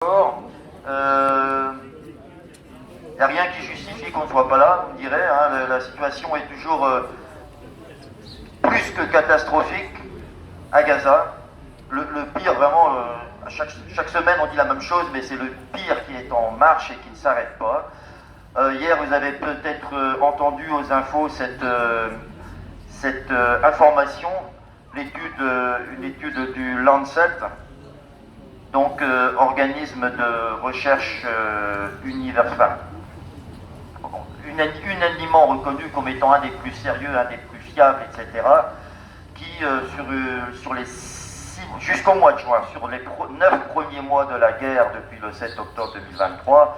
Il n'y a rien qui justifie qu'on ne soit pas là, on dirait. Hein, la situation est toujours plus que catastrophique à Gaza. Le pire, vraiment, chaque semaine on dit la même chose, mais c'est le pire qui est en marche et qui ne s'arrête pas. Hier, vous avez peut-être entendu aux infos cette information, une étude du Lancet, donc organisme de recherche universel, unanimement reconnu comme étant un des plus sérieux, un des plus fiables, etc., qui, sur les jusqu'au mois de juin, sur les 9 premiers mois de la guerre depuis le 7 octobre 2023,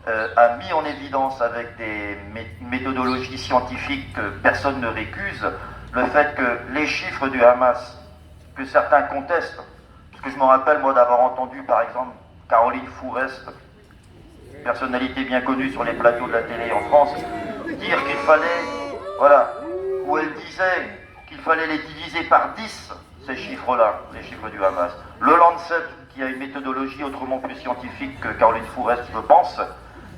a mis en évidence avec des méthodologies scientifiques que personne ne récuse, le fait que les chiffres du Hamas, que certains contestent, parce que je me rappelle moi d'avoir entendu par exemple Caroline Fourest, personnalité bien connue sur les plateaux de la télé en France, dire qu'il fallait, voilà, où elle disait qu'il fallait les diviser par 10, ces chiffres-là, les chiffres du Hamas. Le Lancet, qui a une méthodologie autrement plus scientifique que Caroline Fourest, je pense,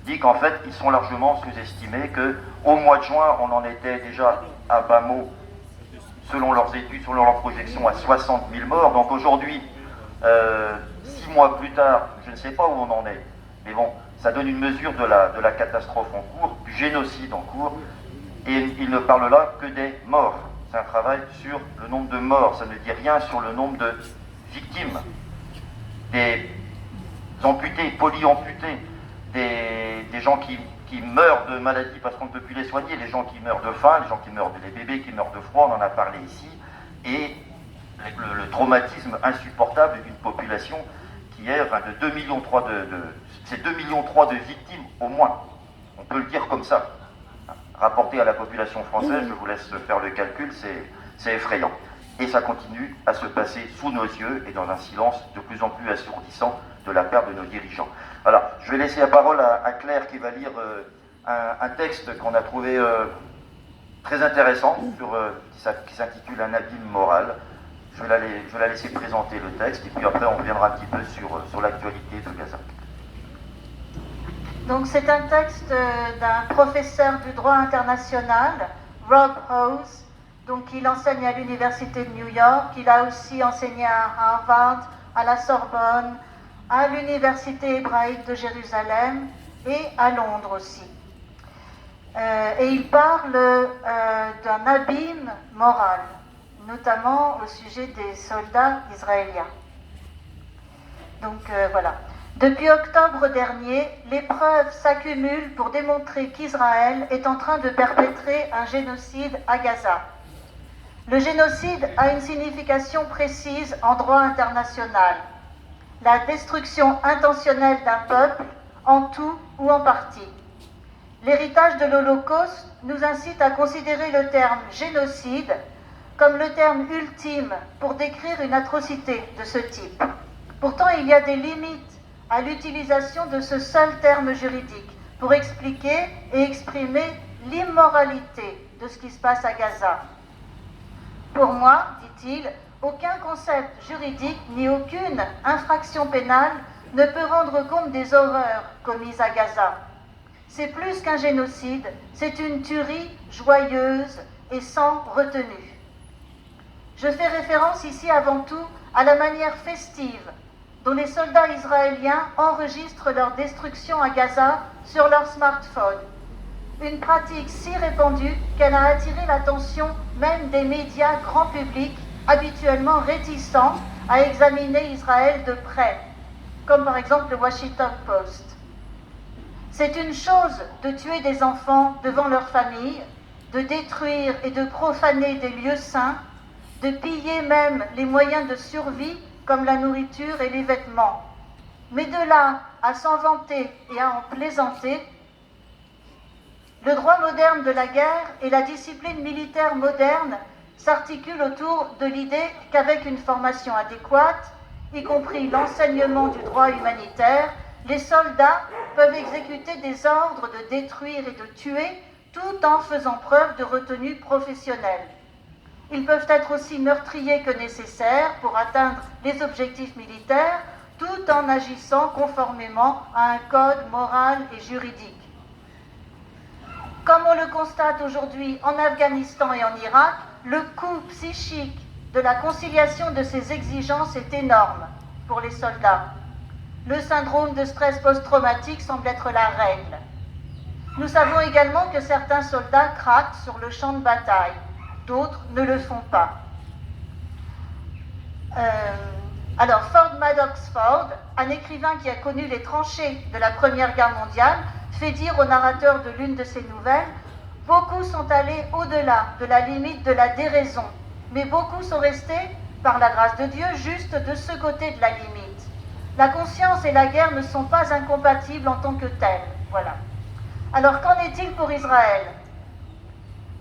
dit qu'en fait, ils sont largement sous-estimés, qu'au mois de juin, on en était déjà à bas mot, selon leurs études, selon leurs projections, à 60 000 morts. Donc aujourd'hui, 6 mois plus tard, je ne sais pas où on en est, mais bon, ça donne une mesure de la catastrophe en cours, du génocide en cours, et il ne parle là que des morts. C'est un travail sur le nombre de morts, ça ne dit rien sur le nombre de victimes, des amputés, polyamputés, des gens qui meurent de maladies parce qu'on ne peut plus les soigner, les gens qui meurent de faim, les gens qui meurent, les bébés qui meurent de froid, on en a parlé ici, et le traumatisme insupportable d'une population qui est enfin, de 2,3 millions c'est 2,3 millions de victimes au moins, on peut le dire comme ça. Rapporté à la population française, je vous laisse faire le calcul, c'est effrayant. Et ça continue à se passer sous nos yeux et dans un silence de plus en plus assourdissant de la part de nos dirigeants. Voilà, je vais laisser la parole à Claire qui va lire un texte qu'on a trouvé très intéressant, qui s'intitule Un abîme moral. Je vais la laisser présenter le texte et puis après on reviendra un petit peu sur l'actualité de Gaza. Donc c'est un texte d'un professeur du droit international, Rob Howes. Donc il enseigne à l'université de New York, il a aussi enseigné à Harvard, à la Sorbonne, à l'université hébraïque de Jérusalem et à Londres aussi. Et il parle d'un abîme moral, notamment au sujet des soldats israéliens. Donc voilà. Depuis octobre dernier, les preuves s'accumulent pour démontrer qu'Israël est en train de perpétrer un génocide à Gaza. Le génocide a une signification précise en droit international. La destruction intentionnelle d'un peuple, en tout ou en partie. L'héritage de l'Holocauste nous incite à considérer le terme génocide comme le terme ultime pour décrire une atrocité de ce type. Pourtant, il y a des limites à l'utilisation de ce seul terme juridique pour expliquer et exprimer l'immoralité de ce qui se passe à Gaza. Pour moi, dit-il, aucun concept juridique ni aucune infraction pénale ne peut rendre compte des horreurs commises à Gaza. C'est plus qu'un génocide, c'est une tuerie joyeuse et sans retenue. Je fais référence ici avant tout à la manière festive dont les soldats israéliens enregistrent leur destruction à Gaza sur leur smartphone. Une pratique si répandue qu'elle a attiré l'attention même des médias grand public, habituellement réticents à examiner Israël de près, comme par exemple le Washington Post. C'est une chose de tuer des enfants devant leur famille, de détruire et de profaner des lieux saints, de piller même les moyens de survie comme la nourriture et les vêtements. Mais de là à s'en vanter et à en plaisanter, le droit moderne de la guerre et la discipline militaire moderne s'articulent autour de l'idée qu'avec une formation adéquate, y compris l'enseignement du droit humanitaire, les soldats peuvent exécuter des ordres de détruire et de tuer tout en faisant preuve de retenue professionnelle. Ils peuvent être aussi meurtriers que nécessaire pour atteindre les objectifs militaires, tout en agissant conformément à un code moral et juridique. Comme on le constate aujourd'hui en Afghanistan et en Irak, le coût psychique de la conciliation de ces exigences est énorme pour les soldats. Le syndrome de stress post-traumatique semble être la règle. Nous savons également que certains soldats craquent sur le champ de bataille, d'autres ne le font pas. Alors, Ford Madox Ford, un écrivain qui a connu les tranchées de la Première Guerre mondiale, fait dire au narrateur de l'une de ses nouvelles « Beaucoup sont allés au-delà de la limite de la déraison, mais beaucoup sont restés, par la grâce de Dieu, juste de ce côté de la limite. La conscience et la guerre ne sont pas incompatibles en tant que telles. » Voilà. Alors, qu'en est-il pour Israël ?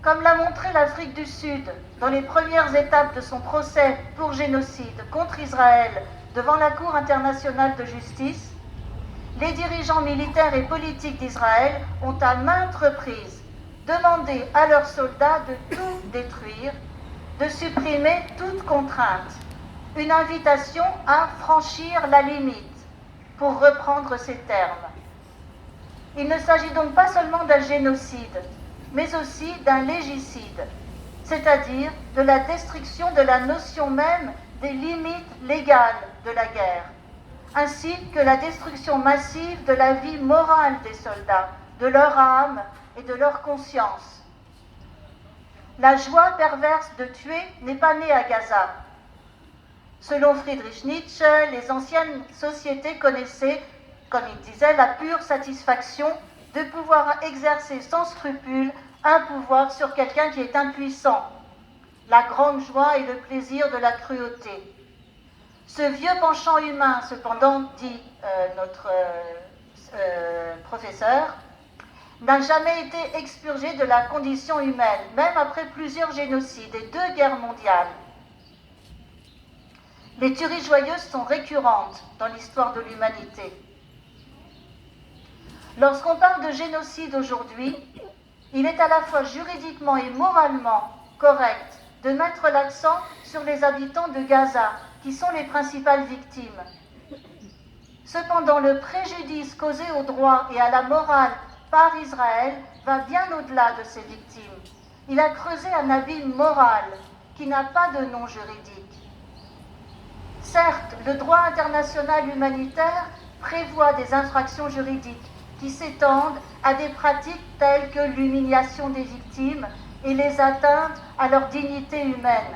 Comme l'a montré l'Afrique du Sud dans les premières étapes de son procès pour génocide contre Israël devant la Cour internationale de justice, les dirigeants militaires et politiques d'Israël ont à maintes reprises demandé à leurs soldats de tout détruire, de supprimer toute contrainte, une invitation à franchir la limite, pour reprendre ces termes. Il ne s'agit donc pas seulement d'un génocide, mais aussi d'un légicide, c'est-à-dire de la destruction de la notion même des limites légales de la guerre, ainsi que la destruction massive de la vie morale des soldats, de leur âme et de leur conscience. La joie perverse de tuer n'est pas née à Gaza. Selon Friedrich Nietzsche, les anciennes sociétés connaissaient, comme il disait, la pure satisfaction de pouvoir exercer sans scrupule un pouvoir sur quelqu'un qui est impuissant. La grande joie et le plaisir de la cruauté. Ce vieux penchant humain, cependant, dit notre professeur, n'a jamais été expurgé de la condition humaine, même après plusieurs génocides et 2 guerres mondiales. Les tueries joyeuses sont récurrentes dans l'histoire de l'humanité. Lorsqu'on parle de génocide aujourd'hui, il est à la fois juridiquement et moralement correct de mettre l'accent sur les habitants de Gaza, qui sont les principales victimes. Cependant, le préjudice causé au droit et à la morale par Israël va bien au-delà de ces victimes. Il a creusé un abîme moral qui n'a pas de nom juridique. Certes, le droit international humanitaire prévoit des infractions juridiques qui s'étendent à des pratiques telles que l'humiliation des victimes et les atteintes à leur dignité humaine.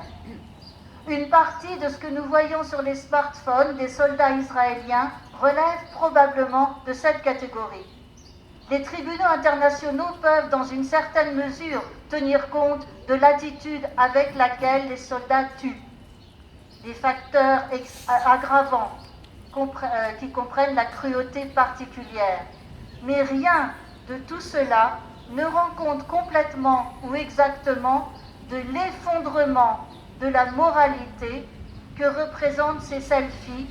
Une partie de ce que nous voyons sur les smartphones des soldats israéliens relève probablement de cette catégorie. Les tribunaux internationaux peuvent, dans une certaine mesure, tenir compte de l'attitude avec laquelle les soldats tuent. Des facteurs aggravants qui comprennent la cruauté particulière. Mais rien de tout cela ne rend compte complètement ou exactement de l'effondrement de la moralité que représentent ces selfies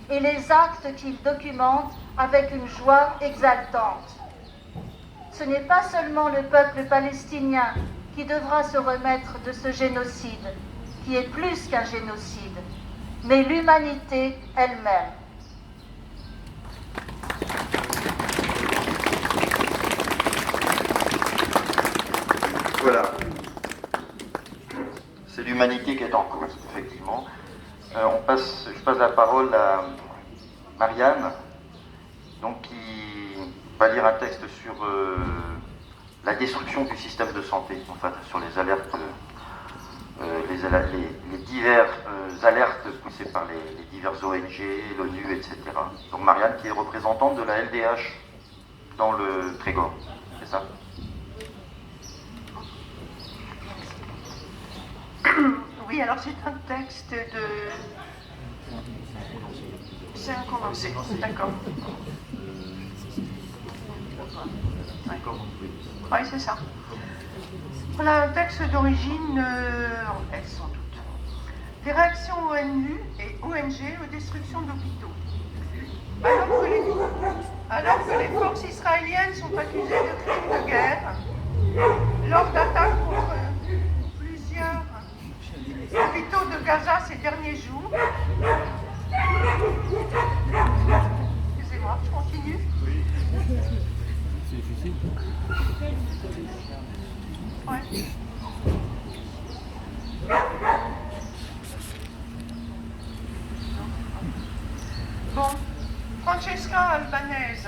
et les actes qu'ils documentent avec une joie exaltante. Ce n'est pas seulement le peuple palestinien qui devra se remettre de ce génocide, qui est plus qu'un génocide, mais l'humanité elle-même. Voilà. C'est l'humanité qui est en cause, effectivement. Je passe la parole à Marianne, donc, qui va lire un texte sur la destruction du système de santé, en fait, sur les alertes, les diverses alertes poussées par les diverses ONG, l'ONU, etc. Donc Marianne, qui est représentante de la LDH dans le Trégor, c'est ça ? Oui, alors c'est un texte de... C'est un condensé, d'accord. Oui, c'est ça. Voilà un texte d'origine anglaise, sans doute. Des réactions ONU et ONG aux destructions d'hôpitaux. Alors que les forces israéliennes sont accusées de crimes de guerre, lors d'attaques contre plusieurs hôpitaux de Gaza ces derniers jours, je continue. C'est difficile. Ouais. Bon, Francesca Albanese,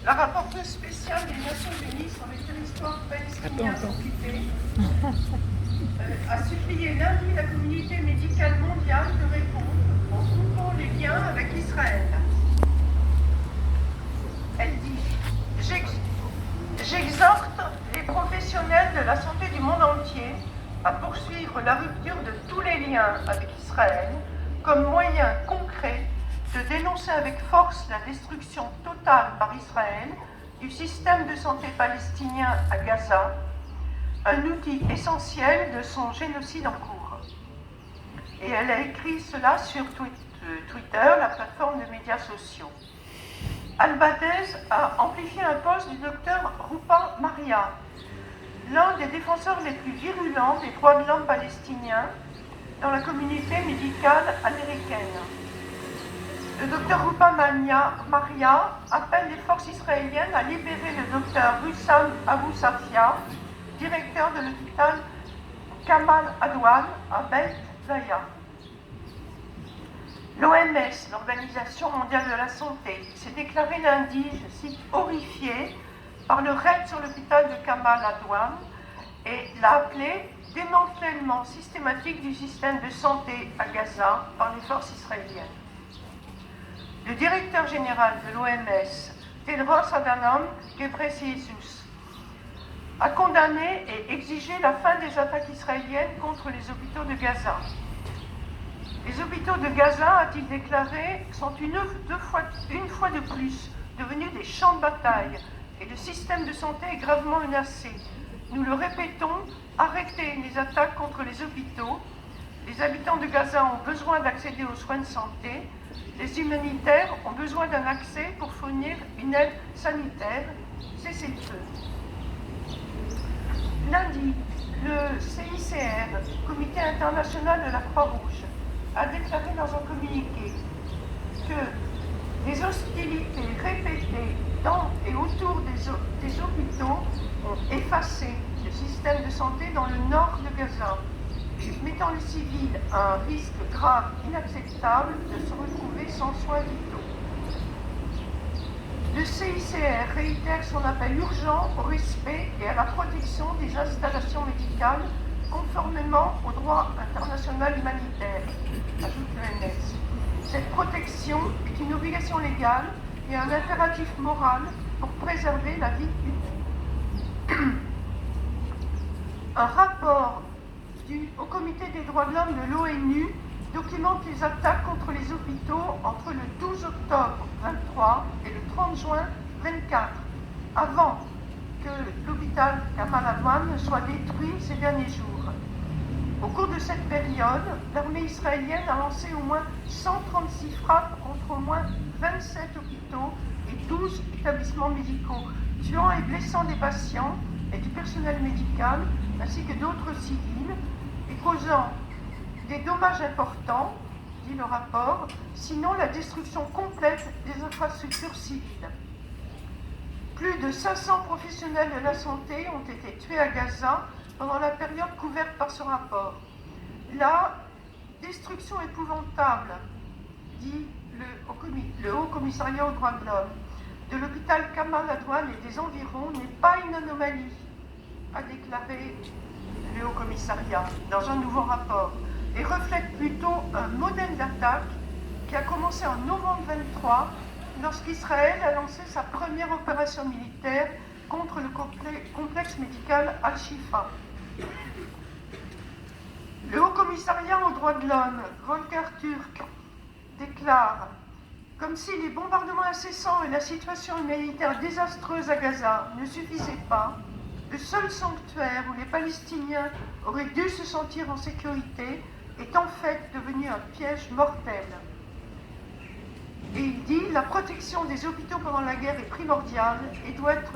la rapporteure spéciale des Nations Unies sur les territoires palestiniens occupés, a supplié lundi la communauté médicale mondiale de répondre en coupant les liens avec Israël. Elle dit « J'exhorte les professionnels de la santé du monde entier à poursuivre la rupture de tous les liens avec Israël comme moyen concret de dénoncer avec force la destruction totale par Israël du système de santé palestinien à Gaza, un outil essentiel de son génocide en cours. » Et elle a écrit cela sur Twitter, la plateforme de médias sociaux. Albanese a amplifié un post du docteur Rupa Maria, l'un des défenseurs les plus virulents des droits de l'homme palestiniens dans la communauté médicale américaine. Le docteur Rupa Maria appelle les forces israéliennes à libérer le docteur Hussam Abu Safia, directeur de l'hôpital Kamal Adwan à Beit Zaya. L'OMS, l'Organisation mondiale de la santé, s'est déclarée lundi, je cite, horrifiée par le raid sur l'hôpital de Kamal Adwan et l'a appelé démantèlement systématique du système de santé à Gaza par les forces israéliennes. Le directeur général de l'OMS, Tedros Adhanom Ghebreyesus, a condamné et exigé la fin des attaques israéliennes contre les hôpitaux de Gaza. Les hôpitaux de Gaza, a-t-il déclaré, sont une fois de plus devenus des champs de bataille et le système de santé est gravement menacé. Nous le répétons, arrêtez les attaques contre les hôpitaux. Les habitants de Gaza ont besoin d'accéder aux soins de santé. Les humanitaires ont besoin d'un accès pour fournir une aide sanitaire. Cessez-le-feu. Lundi, le CICR, Comité international de la Croix-Rouge, a déclaré dans un communiqué que les hostilités répétées dans et autour des hôpitaux ont effacé le système de santé dans le nord de Gaza, mettant les civils à un risque grave, inacceptable de se retrouver sans soins vitaux. Le CICR réitère son appel urgent au respect et à la protection des installations médicales conformément au droit international humanitaire, ajoute l'OMS. Cette protection est une obligation légale et un impératif moral pour préserver la vie humaine. Un rapport au Comité des droits de l'homme de l'ONU documente les attaques contre les hôpitaux entre le 12 octobre 23 et le 30 juin 24, avant que l'hôpital Kamal Adwan ne soit détruit ces derniers jours. Au cours de cette période, l'armée israélienne a lancé au moins 136 frappes contre au moins 27 hôpitaux et 12 établissements médicaux, tuant et blessant des patients et du personnel médical, ainsi que d'autres civils, et causant des dommages importants, dit le rapport, sinon la destruction complète des infrastructures civiles. Plus de 500 professionnels de la santé ont été tués à Gaza pendant la période couverte par ce rapport. La destruction épouvantable, dit le Haut Commissariat aux droits de l'homme, de l'hôpital Kamal Adwan et des environs n'est pas une anomalie, a déclaré le Haut Commissariat dans un nouveau rapport, et reflète plutôt un modèle d'attaque qui a commencé en novembre 23 lorsqu'Israël a lancé sa première opération militaire contre le complexe médical Al-Shifa. Le Haut Commissariat aux droits de l'homme, Volker Turk, déclare « Comme si les bombardements incessants et la situation humanitaire désastreuse à Gaza ne suffisaient pas, le seul sanctuaire où les Palestiniens auraient dû se sentir en sécurité est en fait devenu un piège mortel. » Et il dit « La protection des hôpitaux pendant la guerre est primordiale et doit être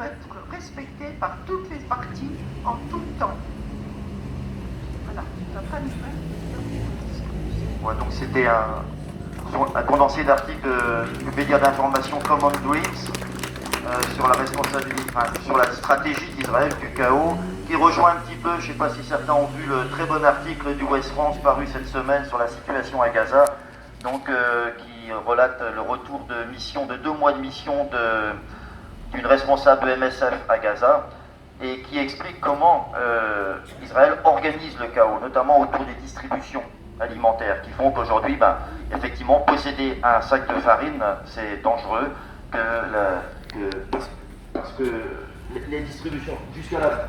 respectée par toutes les parties en tout temps. » Voilà. Ouais, donc c'était un un condensé d'articles du média d'information Common Dreams sur la responsabilité, sur la stratégie d'Israël du chaos, qui rejoint un petit peu, je ne sais pas si certains ont vu le très bon article du Ouest France paru cette semaine sur la situation à Gaza, donc qui relate le retour de mission, de 2 mois de mission d'une responsable de MSF à Gaza, et qui explique comment Israël organise le chaos, notamment autour des distributions alimentaires, qui font qu'aujourd'hui, effectivement, posséder un sac de farine, c'est dangereux, parce que les distributions, jusqu'à là,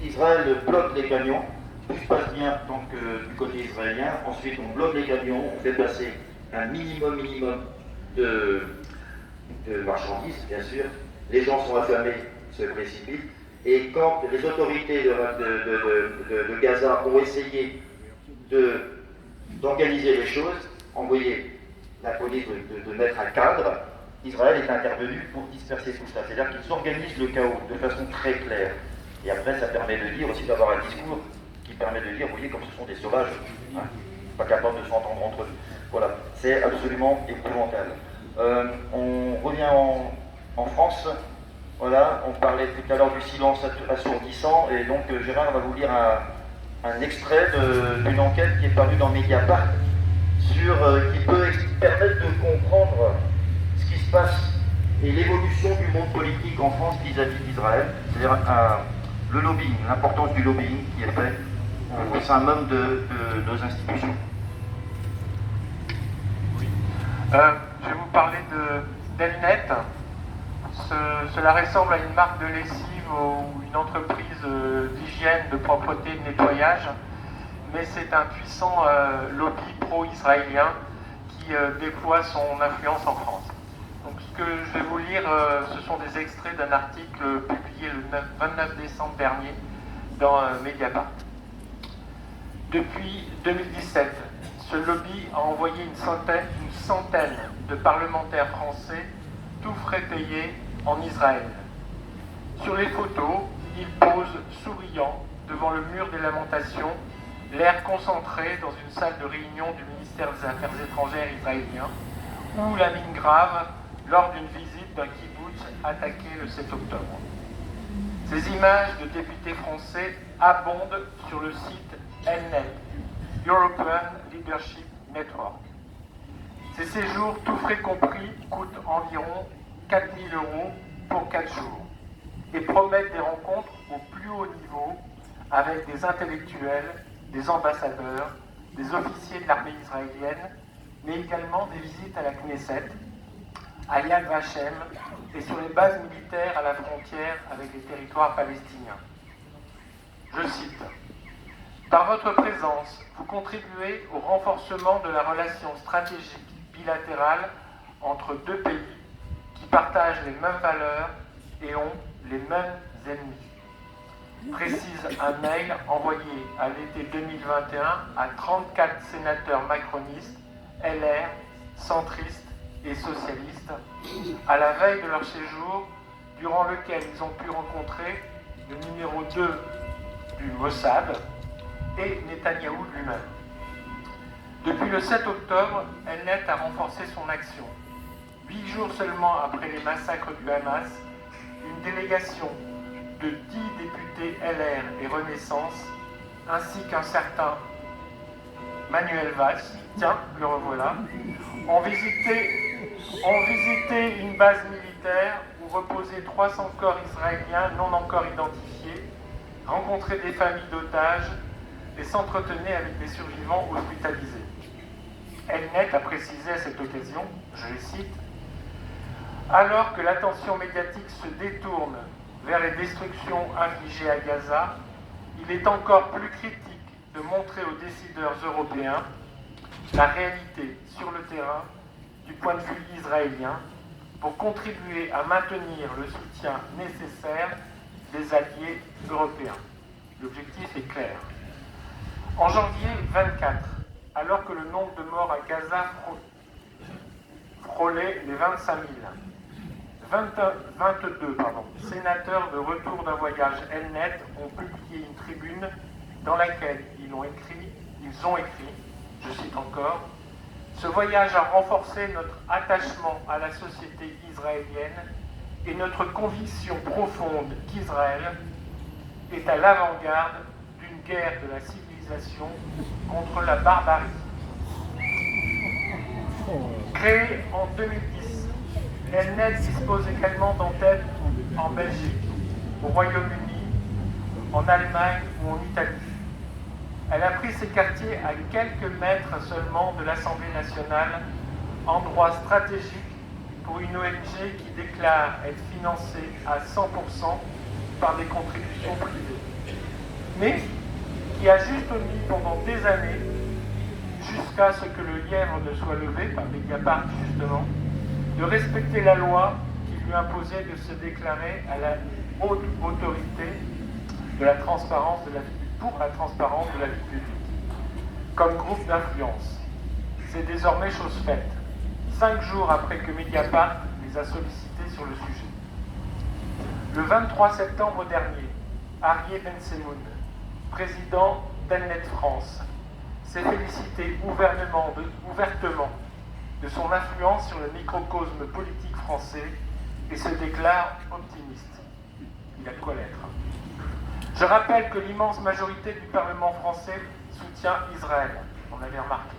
Israël bloque les camions, tout se passe bien donc du côté israélien, ensuite on bloque les camions, on fait passer un minimum de marchandises, bien sûr, les gens sont affamés, se précipitent, et quand les autorités de Gaza ont essayé d'organiser les choses, envoyer la police de mettre un cadre, Israël est intervenu pour disperser tout ça. C'est-à-dire qu'ils organisent le chaos de façon très claire. Et après, ça permet de dire aussi d'avoir un discours qui permet de dire, vous voyez, comme ce sont des sauvages, hein, pas capables de s'entendre entre eux. Voilà, c'est absolument épouvantable. On revient en France. Voilà, on parlait tout à l'heure du silence assourdissant, et donc Gérard va vous lire un extrait d'une enquête qui est parue dans Mediapart, qui peut permettre de comprendre ce qui se passe et l'évolution du monde politique en France vis-à-vis d'Israël, c'est-à-dire le lobbying, l'importance du lobbying qui est fait au sein même de nos institutions. Oui. Je vais vous parler d'Elnet. Cela ressemble à une marque de lessive ou une entreprise d'hygiène, de propreté, de nettoyage, mais c'est un puissant lobby pro-israélien qui déploie son influence en France. Donc ce que je vais vous lire, ce sont des extraits d'un article publié le 29 décembre dernier dans Mediapart. Depuis 2017, ce lobby a envoyé une centaine de parlementaires français tout frais payés en Israël. Sur les photos, ils posent souriants devant le mur des lamentations, l'air concentré dans une salle de réunion du ministère des Affaires étrangères israélien, ou la mine grave lors d'une visite d'un kibbutz attaqué le 7 octobre. Ces images de députés français abondent sur le site Elnet, European Leadership Network. Ces séjours, tout frais compris, coûtent environ 4 000 € pour 4 jours et promettent des rencontres au plus haut niveau avec des intellectuels, des ambassadeurs, des officiers de l'armée israélienne, mais également des visites à la Knesset, à Yad Vashem et sur les bases militaires à la frontière avec les territoires palestiniens. Je cite: « Par votre présence, vous contribuez au renforcement de la relation stratégique bilatérale entre deux pays qui partagent les mêmes valeurs et ont les mêmes ennemis. » Précise un mail envoyé à l'été 2021 à 34 sénateurs macronistes, LR, centristes et socialistes, à la veille de leur séjour, durant lequel ils ont pu rencontrer le numéro 2 du Mossad et Netanyahou lui-même. Depuis le 7 octobre, Elnet a renforcé son action. 8 jours seulement après les massacres du Hamas, une délégation de 10 députés LR et Renaissance, ainsi qu'un certain Manuel Valls, tiens, le revoilà, ont visité une base militaire où reposaient 300 corps israéliens non encore identifiés, rencontré des familles d'otages et s'entretenaient avec des survivants hospitalisés. Elnet a précisé à cette occasion, je le cite, « Alors que l'attention médiatique se détourne vers les destructions infligées à Gaza, il est encore plus critique de montrer aux décideurs européens la réalité sur le terrain du point de vue israélien pour contribuer à maintenir le soutien nécessaire des alliés européens. » L'objectif est clair. En janvier 24, alors que le nombre de morts à Gaza frôlait les 25 000, 22 sénateurs de retour d'un voyage Elnet ont publié une tribune dans laquelle ils ont écrit, je cite encore, « Ce voyage a renforcé notre attachement à la société israélienne et notre conviction profonde qu'Israël est à l'avant-garde d'une guerre de la civilisation contre la barbarie. Créée en 2010, Elnet dispose également d'antennes en Belgique, au Royaume-Uni, en Allemagne ou en Italie. Elle a pris ses quartiers à quelques mètres seulement de l'Assemblée nationale, endroit stratégique pour une ONG qui déclare être financée à 100% par des contributions privées, mais qui a juste omis pendant des années, jusqu'à ce que le lièvre ne soit levé par Mediapart justement, de respecter la loi qui lui imposait de se déclarer à la haute autorité de la transparence de la vie, pour la transparence de la vie publique, comme groupe d'influence. C'est désormais chose faite, 5 jours après que Mediapart les a sollicités sur le sujet. Le 23 septembre dernier, Arié Ben-Semoun, président d'Elnet France, s'est félicité ouvertement de son influence sur le microcosme politique français et se déclare optimiste. Il a de quoi l'être. Je rappelle que l'immense majorité du Parlement français soutient Israël, on l'avait remarqué.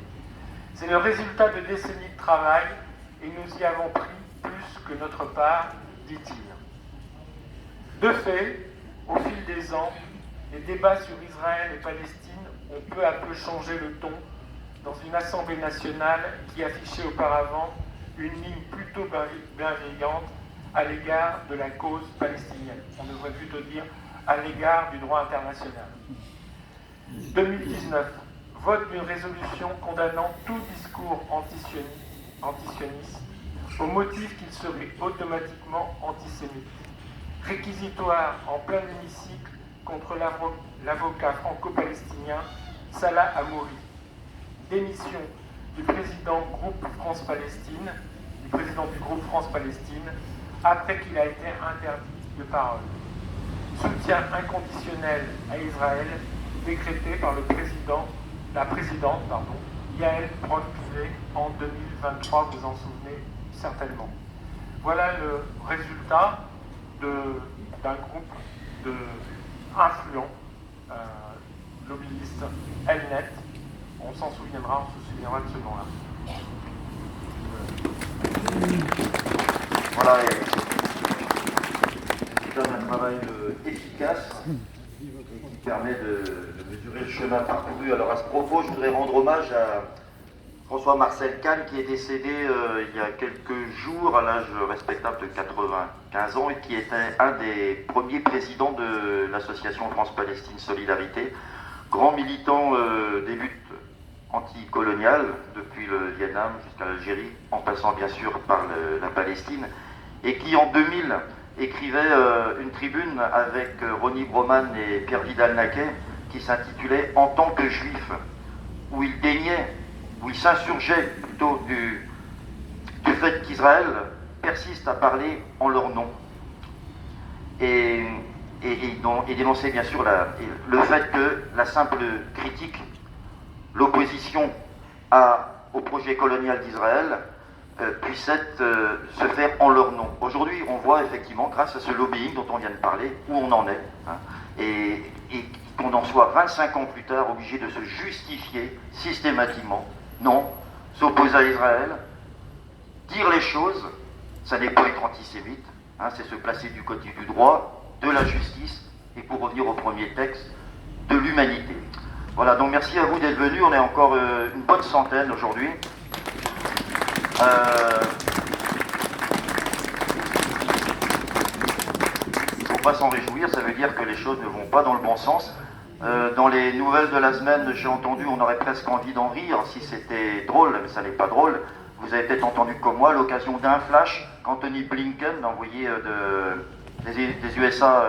C'est le résultat de décennies de travail et nous y avons pris plus que notre part, dit-il. De fait, au fil des ans, les débats sur Israël et Palestine ont peu à peu changé le ton dans une Assemblée nationale qui affichait auparavant une ligne plutôt bienveillante à l'égard de la cause palestinienne. On devrait plutôt dire à l'égard du droit international. 2019, vote d'une résolution condamnant tout discours antisioniste au motif qu'il serait automatiquement antisémite. Réquisitoire en plein hémicycle contre l'avocat franco-palestinien Salah Hamouri. Démission du président du groupe France-Palestine après qu'il a été interdit de parole. Soutien inconditionnel à Israël décrété par la présidente Yael Braun-Pivet en 2023, vous en souvenez certainement. Voilà le résultat d'un groupe influent, lobbyiste Elnet. On se souviendra de ce nom-là. Voilà, c'est un travail efficace qui permet de mesurer le chemin parcouru. Alors à ce propos, je voudrais rendre hommage à François-Marcel Kahn qui est décédé il y a quelques jours à l'âge respectable de 95 ans et qui était un des premiers présidents de l'association France-Palestine Solidarité, grand militant des luttes anticoloniales depuis le Vietnam jusqu'à l'Algérie, en passant bien sûr par la Palestine, et qui en 2000 écrivait une tribune avec Ronnie Broman et Pierre Vidal-Naquet qui s'intitulait « En tant que juif », où il déniait, où il s'insurgeait plutôt du fait qu'Israël persiste à parler en leur nom. Et dénonçait bien sûr le fait que la simple critique, l'opposition au projet colonial d'Israël puisse se faire en leur nom. Aujourd'hui, on voit effectivement, grâce à ce lobbying dont on vient de parler, où on en est, hein, et qu'on en soit 25 ans plus tard obligé de se justifier systématiquement. Non, s'opposer à Israël, dire les choses, ça n'est pas être antisémite, hein, c'est se placer du côté du droit, de la justice, et pour revenir au premier texte, de l'humanité. Voilà, donc merci à vous d'être venus, on est encore une bonne centaine aujourd'hui. Il ne faut pas s'en réjouir, ça veut dire que les choses ne vont pas dans le bon sens. Dans les nouvelles de la semaine, j'ai entendu, on aurait presque envie d'en rire si c'était drôle, mais ça n'est pas drôle. Vous avez peut-être entendu comme moi l'occasion d'un flash qu'Anthony Blinken, envoyé des USA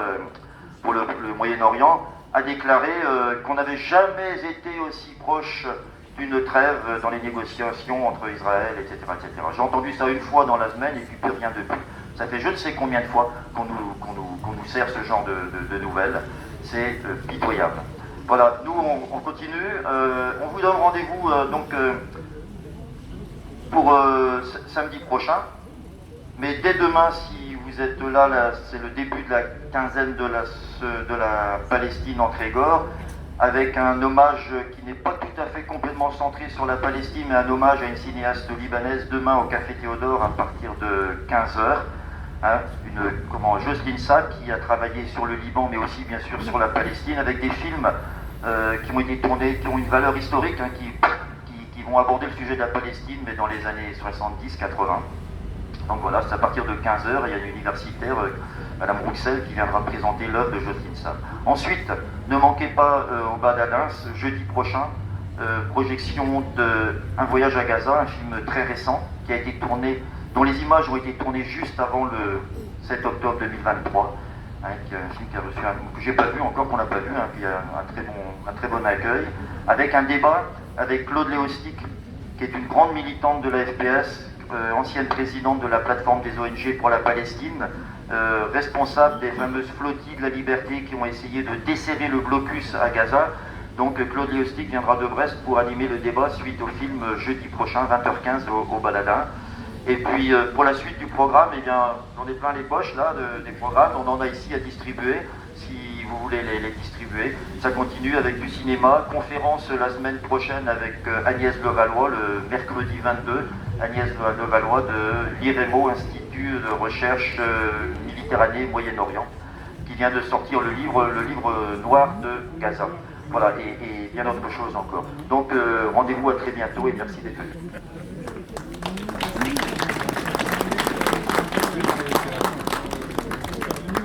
pour le Moyen-Orient, a déclaré qu'on n'avait jamais été aussi proche d'une trêve dans les négociations entre Israël, etc. etc. J'ai entendu ça une fois dans la semaine et puis plus rien depuis. Ça fait je ne sais combien de fois qu'on nous sert ce genre de nouvelles. C'est pitoyable. Voilà, nous on continue. On vous donne rendez-vous donc pour samedi prochain. Mais dès demain, si vous êtes là, c'est le début de la quinzaine de la Palestine en Trégor, avec un hommage qui n'est pas tout à fait complètement centré sur la Palestine, mais un hommage à une cinéaste libanaise demain au Café Théodore à partir de 15h. Hein, Jocelyne Sack, qui a travaillé sur le Liban, mais aussi bien sûr sur la Palestine, avec des films qui ont été tournés, qui ont une valeur historique, hein, qui vont aborder le sujet de la Palestine, mais dans les années 70-80. Donc voilà, c'est à partir de 15h, il y a une universitaire, Madame Rouxel, qui viendra présenter l'œuvre de Jocelyne Sack. Ensuite, ne manquez pas au Bas d'Adens, jeudi prochain, projection de Un voyage à Gaza, un film très récent, qui a été tourné, dont les images ont été tournées juste avant le 7 octobre 2023. Un film qui a reçu que j'ai pas vu encore, qu'on n'a pas vu, hein, qui a un très bon accueil, avec un débat avec Claude Léostic, qui est une grande militante de la FPS, ancienne présidente de la plateforme des ONG pour la Palestine, responsable des fameuses flottilles de la liberté qui ont essayé de desserrer le blocus à Gaza. Donc Claude Léostic viendra de Brest pour animer le débat suite au film jeudi prochain, 20h15 au Baladin. Et puis pour la suite du programme, eh bien, on est plein les poches là des programmes, on en a ici à distribuer, si vous voulez les distribuer. Ça continue avec du cinéma, conférence la semaine prochaine avec Agnès Levallois, le mercredi 22, Agnès Levallois de l'IREMO, Institut de recherche Méditerranée Moyen-Orient, qui vient de sortir le livre noir de Gaza. Voilà, et bien d'autres choses encore. Donc rendez-vous à très bientôt et merci d'être venus.